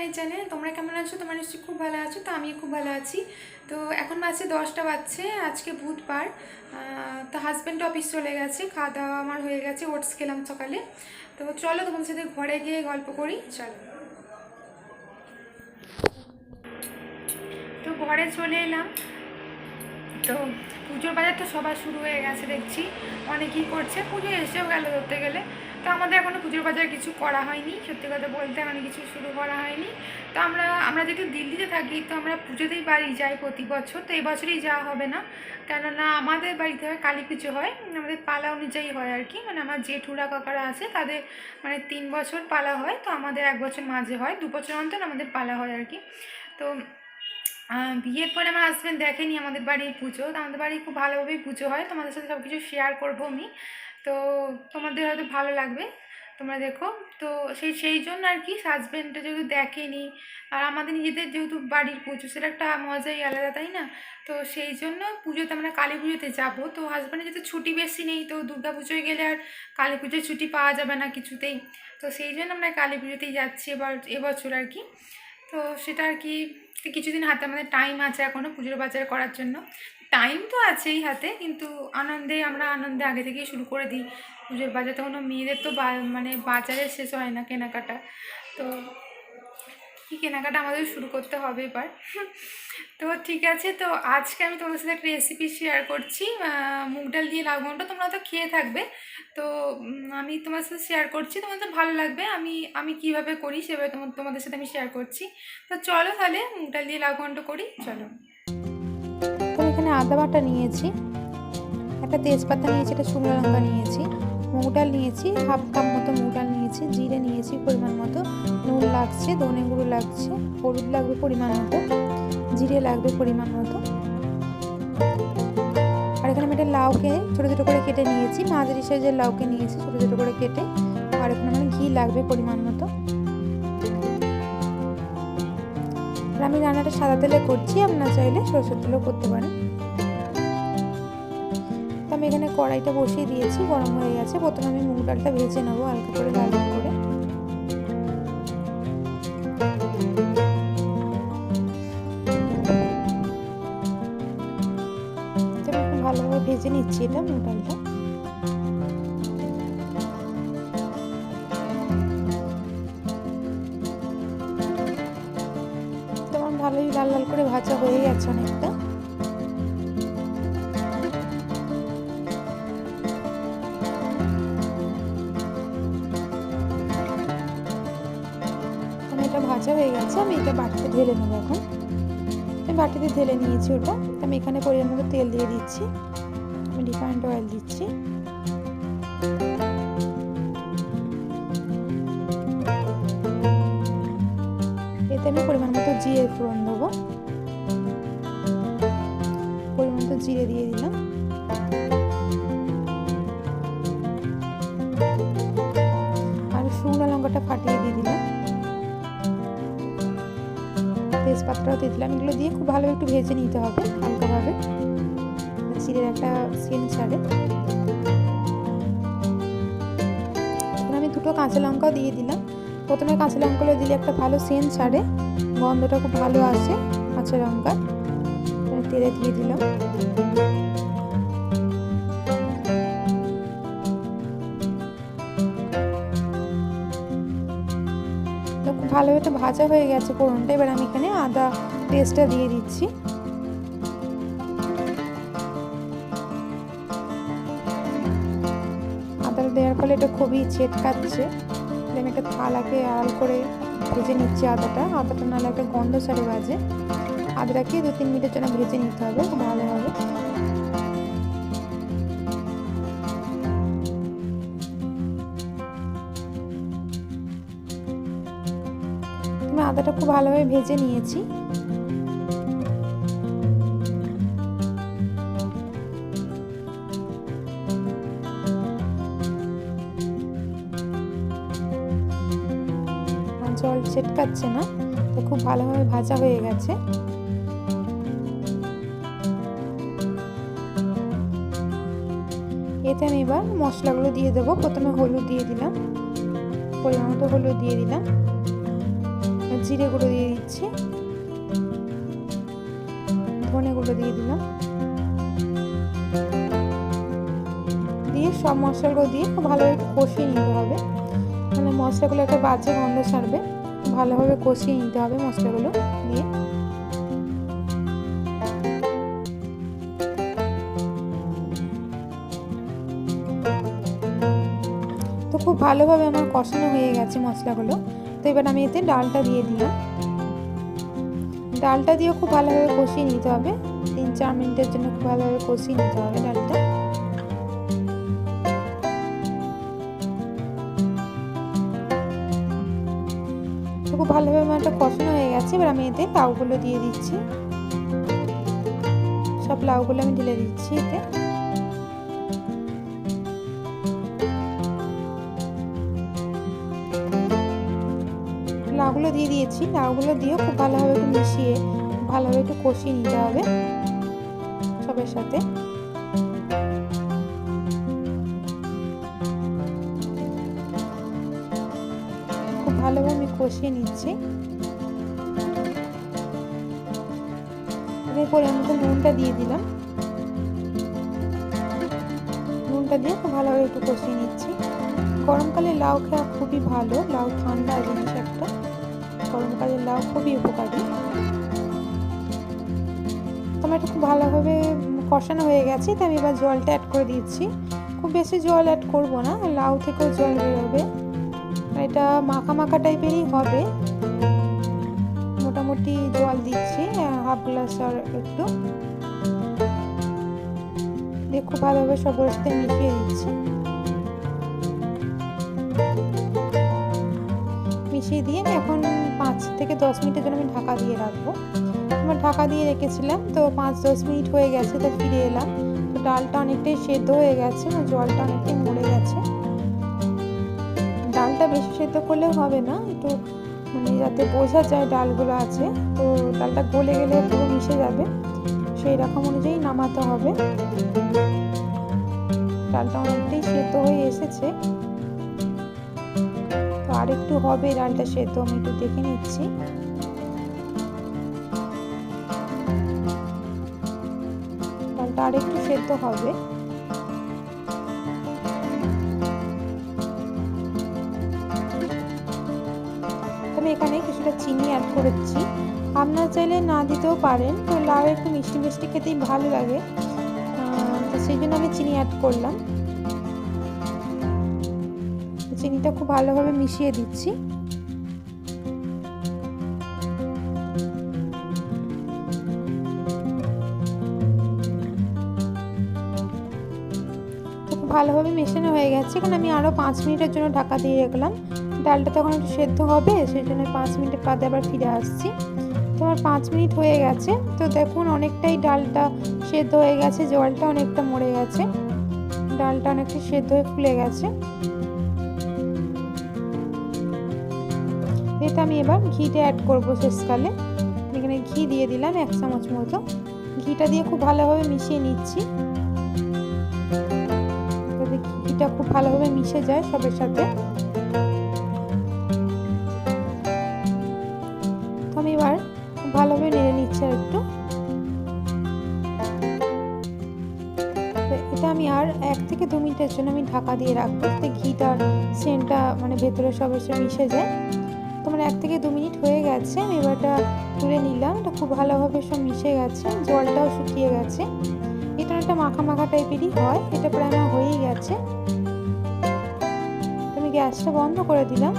My channel. তোমরা কেমন আছো? তোমরা নিশ্চয়ই খুব ভালো আছো। তো আমি খুব ভালো আছি। তো এখন বাজছে 10টা বাজছে, আজকে বুধবার। তো হাজব্যান্ড অফিস চলে গেছে, খাওয়া দাওয়া আমার হয়ে গেছে, ওটস খেলাম সকালে। তো চলো তোমাদের সাথে ঘরে গিয়ে গল্প করি, চলো। তো ঘরে চলে এলাম। তো পুজোর বাজার তো সবার শুরু হয়ে গেছে দেখছি, অনেকেই করছে, পুজো এসেও গেল ধরতে গেলে। তো আমাদের এখনও পুজোর বাজার কিছু করা হয়নি, সত্যি কথা বলতে মানে কিছু শুরু করা হয়নি। তো আমরা যেহেতু দিল্লিতে থাকি, তো আমরা পুজোতেই বাড়ি যাই প্রতি বছর। তো এই বছরই যাওয়া হবে না, কেননা আমাদের বাড়িতে হয় কালী পুজো হয়, আমাদের পালা অনুযায়ী হয় আর কি। মানে আমার জেঠুরা কাকারা আছে, তাদের মানে 3 বছর পালা হয়, তো আমাদের 1 বছর মাঝে হয়, 2 বছর অন্তর আমাদের পালা হয় আর কি। তো বিয়ের পরে আমার হাজব্যান্ড দেখেনি আমাদের বাড়ির পুজো, তো আমাদের বাড়ি খুব ভালোভাবেই পুজো হয়। তোমাদের সাথে সব কিছু শেয়ার করবো আমি। তো তোমাদের হয়তো ভালো লাগবে, তোমরা দেখো। তো সেই জন্য আর কি, হাজব্যান্ডটা যেহেতু দেখেনি, আর আমাদের নিজেদের যেহেতু বাড়ির পুজো, সেটা একটা মজাই আলাদা, তাই না? তো সেই জন্য পুজোতে আমরা কালী পুজোতে যাবো। তো হাজব্যান্ডের যেহেতু ছুটি বেশি নেই, তো দুর্গা পুজোয় গেলে আর কালী পুজোয় ছুটি পাওয়া যাবে না কিছুতেই। তো সেই জন্য আমরা কালী পুজোতেই যাচ্ছি এবছর আর কি। তো সেটা আর কি, কিছুদিন হাতে আমাদের টাইম আছে এখনও পুজোর বাজার করার জন্য। টাইম তো আছেই হাতে, কিন্তু আমরা আনন্দে আগে থেকেই শুরু করে দিই পুজোর বাজার। তখন মেয়েদের তো মানে বাজারে শেষ হয় না কেনাকাটা। তো কি কেনাকাটা আমাদের শুরু করতে হবে এবার। তো ঠিক আছে, তো আজকে আমি তোমাদের সাথে একটা রেসিপি শেয়ার করছি, মুগ ডাল দিয়ে লাউ ঘন্ট। তোমরা তো খেয়ে থাকবে, তো আমি তোমার সাথে শেয়ার করছি, তোমাদের ভালো লাগবে। আমি কীভাবে করি সেভাবে তোমাদের সাথে আমি শেয়ার করছি। তো চলো তাহলে মুগ ডাল দিয়ে লাউ ঘন্ট করি, চলো। তো এখানে আদা বাটা নিয়েছি, একটা তেজপাতা নিয়েছি, একটা শুকনো লঙ্কা নিয়েছি, মুগ ডাল নিয়েছি, হাফ কাপ মতো মুগ ডাল নিয়েছি, জিরে নিয়েছি পরিমাণ মতো, নুন লাগছে, ধনে গুঁড়ো লাগছে, হলুদ লাগবে পরিমাণ মতো, জিরে লাগবে পরিমাণ মতো। আর এখানে আমি একটা লাউকে ছোটো ছোটো করে কেটে নিয়েছি, মাঝারি সাইজের লাউকে নিয়েছি ছোটো ছোটো করে কেটে। আর এখানে আমার ঘি লাগবে পরিমাণ মতো। আর আমি রান্নাটা সাদা তেলে করছি, আপনারা চাইলে সরষের তেলেও করতে পারেন। তো আমি এখানে কড়াইটা বসিয়ে দিয়েছি, গরম হয়ে গেছে। প্রথমে আমি মুগ ডালটা ভেজে নেবো হালকা করে, লাল করে। ভালোভাবে ভেজে নিচ্ছি এটা মুগ ডালটা। তোমার ভালোই লাল লাল করে ভাজা হয়ে গেছে অনেকটা। এটা ভাজা হয়ে গেছে, আমি এটা বাটিতে ঢেলে নেবো এখন। আমি বাটিতে ঢেলে নিয়েছি ওটা। আমি এখানে পরিমাণ মতো তেল দিয়ে দিচ্ছি, আমি রিফাইন্ড অয়েল দিচ্ছি। এতে আমি পরিমাণ মতো জিরে ফোড়ন দেবো, পরিমাণ মতো জিরে দিয়ে দিলাম। আর শুকনো লঙ্কাটা ফাটিয়ে দিয়ে দিলাম, তেজপাতাটাও দিয়ে দিলাম। এগুলো দিয়ে খুব ভালোভাবে একটু ভেজে নিতে হবে হালকাভাবে, জিরের একটা সেন্ট ছাড়ে। আমি 2টো কাঁচা লঙ্কাও দিয়ে দিলাম। প্রথমে কাঁচা লঙ্কাগুলো দিলে একটা ভালো সেন্ট ছাড়ে, গন্ধটা খুব ভালো আসে কাঁচা লঙ্কার। তেলে দিয়ে দিলাম। তো খুব ভালোভাবে এটা ভাজা হয়ে গেছে ফোড়নটা। এবার আমি এখানে আদা পেস্টটা দিয়ে দিচ্ছি। আদাটা দেওয়ার ফলে এটা খুবই ছেটকাচ্ছে। আমি একটা থালাকে আড়াল করে ভেজে নিচ্ছি আদাটা নাহলে একটা গন্ধ ছাড়ে বাজে। আদাটাকে 2-3 মিনিটের জন্য ভেজে নিতে হবে খুব ভালোভাবে। আমি আদাটা খুব ভালোভাবে ভেজে নিয়েছি। জল ছেটকাচ্ছে না, তো খুব ভালোভাবে ভাজা হয়ে গেছে। এতে আমি এবার মশলাগুলো দিয়ে দেবো। প্রথমে হলুদ দিয়ে দিলাম, পরিমাণ মতো হলুদ দিয়ে দিলাম। জিরে গুঁড়ো দিয়ে দিচ্ছি, ধনে গুঁড়ো দিয়ে দিলাম, দিয়ে সব মশলাগুলো দিয়ে খুব ভালোভাবে কষিয়ে নিতে হবে। মানে মশলাগুলো একটা বাজে গন্ধ ছাড়বে, ভালোভাবে কষিয়ে নিতে হবে মশলাগুলো দিয়ে। তো খুব ভালোভাবে আমার কষানো হয়ে গেছে মশলাগুলো। তো এবার আমি এতে ডালটা দিয়ে দিলাম, ডালটা দিয়েও খুব ভালোভাবে কষিয়ে নিতে হবে, 3-4 মিনিটের জন্য খুব ভালোভাবে কষিয়ে নিতে হবে ডালটা। তো খুব ভালোভাবে আমার একটা কষানো হয়ে গেছে। এবার আমি এতে লাউগুলো দিয়ে দিচ্ছি, সব লাউগুলো আমি ঢেলে দিচ্ছি এতে। লাউগুলো দিয়ে দিয়েছি, লাউগুলো দিয়েও খুব ভালোভাবে একটু মিশিয়ে ভালোভাবে একটু কষিয়ে নিতে হবে সবের সাথে। খুব ভালোভাবে আমি কষিয়ে নিচ্ছি। এরপরে আমি তো নুনটা দিয়ে দিলাম, নুনটা দিয়ে খুব ভালোভাবে একটু কষিয়ে নিচ্ছি। গরমকালে লাউ খাওয়া খুবই ভালো, লাউ ঠান্ডা জিনিস একটা, গরমকালে লাউ খুবই উপকারী। তোমার এটা খুব ভালোভাবে কষানো হয়ে গেছে। তো আমি এবার জলটা অ্যাড করে দিচ্ছি, খুব বেশি জল অ্যাড করব না, লাউ থেকেও জল বেরোবে, এটা মাখা মাখা টাইপেরই হবে। মোটামুটি জল দিচ্ছি 1/2 গ্লাস আর একটু, দিয়ে খুব ভালোভাবে সবার সাথে মিশিয়ে দিচ্ছি। মিশিয়ে দিয়ে আমি এখন 5 থেকে 10 মিনিটের জন্য আমি ঢাকা দিয়ে রাখবো। আমার ঢাকা দিয়ে রেখেছিলাম, তো 5-10 মিনিট হয়ে গেছে, তো ফিরে এলাম। তো ডালটা অনেকটাই সেদ্ধ হয়ে গেছে, জলটা অনেকটাই মরে গেছে। ডালটা বেশি সেদ্ধ করলেও হবে না, একটু মানে যাতে বোঝা যায় ডালগুলো আছে, তো ডালটা গলে গেলে পুরো মিশে যাবে, সেই রকম অনুযায়ী নামাতে হবে। ডালটা অনেকটাই সেদ্ধ হয়ে এসেছে, তো আর একটু হবে ডালটা সেদ্ধ, আমি একটু দেখে নিচ্ছি। ডালটা আর একটু সেদ্ধ হবে। আমি এখানে কিছুটা চিনি অ্যাড করেছি, আপনারা চাইলে না দিতেও পারেন, তো লাউ একটু মিষ্টি মিষ্টি খেতেই ভালো লাগে, তো সেই জন্য আমি চিনি অ্যাড করলাম। চিনিটা খুব ভালোভাবে মিশিয়ে দিচ্ছি। ভালোভাবে মেশানো হয়ে গেছে। এখন আমি আরও 5 মিনিটের জন্য ঢাকা দিয়ে রাখলাম, ডালটা তখন একটু সেদ্ধ হবে, সেই জন্য 5 মিনিট বাদে আবার ফিরে আসছি। তো আমার 5 মিনিট হয়ে গেছে, তো দেখুন অনেকটাই ডালটা সেদ্ধ হয়ে গেছে, জলটা অনেকটা মরে গেছে, ডালটা অনেকটা সেদ্ধ হয়ে ফুলে গেছে। এটা আমি এবার ঘিটা অ্যাড করবো শেষকালে। এখানে ঘি দিয়ে দিলাম 1 চামচ মতো, ঘিটা দিয়ে খুব ভালোভাবে মিশিয়ে নিচ্ছি, যাতে ঘিটা খুব ভালোভাবে মিশে যায় সবের সাথে। তো আমি এবার খুব ভালোভাবে নেড়ে নিচ্ছি আর একটু। এটা আমি আর 1 থেকে 2 মিনিটের জন্য আমি ঢাকা দিয়ে রাখবো, যাতে ঘিটার সেন্টটা মানে ভেতরে সবের সাথে মিশে যায়। তোমার 1 থেকে 2 মিনিট হয়ে গেছে, আমি এবারটা তুলে নিলাম, এটা খুব ভালোভাবে সব মিশে গেছে, জলটাও শুকিয়ে গেছে। এটা একটা মাখা মাখা টাইপেরই হয়, এটা প্রায় আমার হয়েই গেছে। আমি গ্যাসটা বন্ধ করে দিলাম,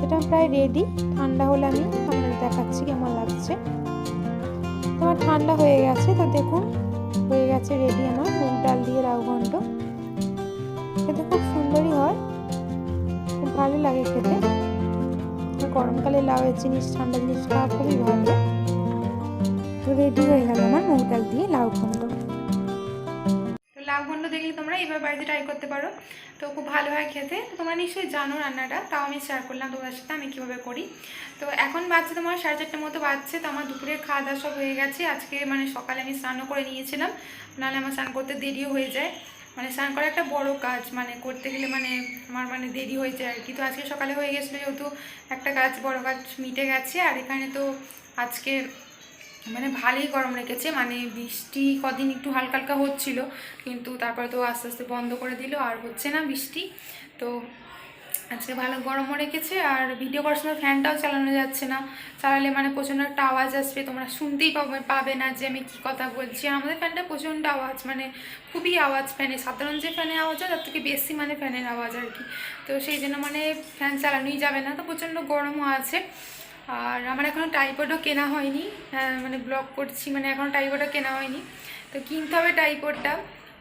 এটা প্রায় রেডি। ঠান্ডা হলে আমি আপনাদের দেখাচ্ছি কেমন লাগছে। তোমার ঠান্ডা হয়ে গেছে, তো দেখুন হয়ে গেছে রেডি আমার মুগ ডাল দিয়ে লাউ ঘন্ট। খেতে খুব সুন্দরই হয়, খুব ভালো লাগে খেতে। গরমকালে লাউয়ের জিনিস, ঠান্ডা জিনিস খাওয়া খুবই ভালো। তো রেডি হয়ে গেল আমার মুগ ডাল দিয়ে লাউ ঘন্ট। তো লাউ ঘন্ট দেখলে তোমরা এবার বাড়িতে ট্রাই করতে পারো, তো খুব ভালো হয় খেতে। তো তোমরা নিশ্চয়ই জানো রান্নাটা, তাও আমি শেয়ার করলাম তোমাদের সাথে আমি কীভাবে করি। তো এখন বাজছে তোমার 4:30 মতো বাজছে, তো আমার দুপুরে খাওয়া দাওয়া সব হয়ে গেছে। আজকে মানে সকালে আমি স্নানও করে নিয়েছিলাম, নাহলে আমার স্নান করতে দেরিও হয়ে যায়। মানে স্নান করা একটা বড় কাজ, মানে করতে গেলে মানে আমার মানে দেরি হয়ে যায় আর কি। তো আজকে সকালে হয়ে গেছিলো, যেহেতু একটা কাজ বড় কাজ মিটে গেছে। আর এখানে তো আজকে মানে ভালোই গরম রেখেছে, মানে বৃষ্টি কদিন একটু হালকা হালকা হচ্ছিল, কিন্তু তারপরে তো আস্তে আস্তে বন্ধ করে দিল, আর হচ্ছে না বৃষ্টি। তো আজকে ভালো গরমও রেখেছে। আর ভিডিও করার সময় ফ্যানটাও চালানো যাচ্ছে না, চালালে মানে প্রচণ্ড একটা আওয়াজ আসবে, তোমরা শুনতেই পাবে না যে আমি কী কথা বলছি। আর আমাদের ফ্যানটা প্রচণ্ড আওয়াজ, মানে খুবই আওয়াজ ফ্যানে, সাধারণ যে ফ্যানে আওয়াজ হয় তার থেকে বেশি মানে ফ্যানের আওয়াজ আর কি। তো সেই জন্য মানে ফ্যান চালানোই যাবে না, তো প্রচণ্ড গরমও আছে। আর আমার এখনও ট্রাইপডও কেনা হয়নি, মানে ব্লগ করছি, মানে এখনও ট্রাইপডও কেনা হয়নি, তো কিনতে হবে ট্রাইপডটা।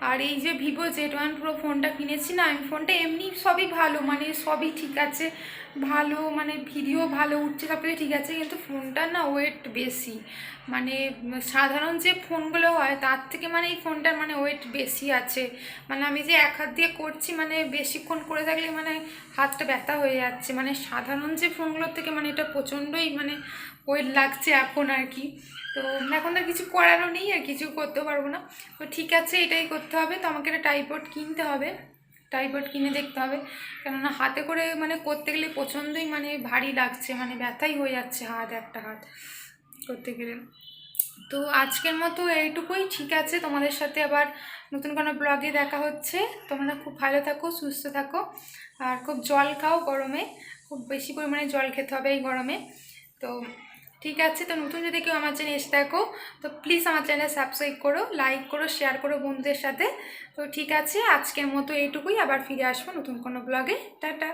আর এই যে ভিভো Z1 Pro ফোনটা কিনেছি না আমি, ফোনটা এমনি সবই ভালো, মানে সবই ঠিক আছে, ভালো মানে ভিডিও ভালো উঠছে, সব কিছু ঠিক আছে, কিন্তু ফোনটার না ওয়েট বেশি, মানে সাধারণ যে ফোনগুলো হয় তার থেকে মানে এই ফোনটার মানে ওয়েট বেশি আছে। মানে আমি যে এক হাত দিয়ে করছি, মানে বেশিক্ষণ করে থাকলে মানে হাতটা ব্যথা হয়ে যাচ্ছে, মানে সাধারণ যে ফোনগুলোর থেকে মানে এটা প্রচণ্ডই মানে ওয়েট লাগছে এখন আর কি। তো এখন তো কিছু করারও নেই, আর কিছু করতেও পারবো না, তো ঠিক আছে এটাই করতে হবে। তো আমাকে একটা ট্রাইপড কিনতে হবে, ট্রাইপড কিনে দেখতে হবে, কেননা হাতে করে মানে করতে গেলে প্রচণ্ডই মানে ভারী লাগছে, মানে ব্যথাই হয়ে যাচ্ছে হাত, একটা হাত করতে গেলে। তো আজকের মতো এইটুকুই, ঠিক আছে। তোমাদের সাথে আবার নতুন কোনো ব্লগে দেখা হচ্ছে। তোমরা খুব ভালো থাকো, সুস্থ থাকো, আর খুব জল খাও, গরমে খুব বেশি পরিমাণে জল খেতে হবে এই গরমে। তো ঠিক আছে, তো নতুন যদি কেউ আমার চ্যানেল এসে থাকো তো প্লিজ আমার চ্যানেল সাবস্ক্রাইব করো, লাইক করো, শেয়ার করো বন্ধুদের সাথে। তো ঠিক আছে, আজকের মতো এইটুকুই, আবার ফিরে আসবো নতুন কোনো ব্লগে। টাটা।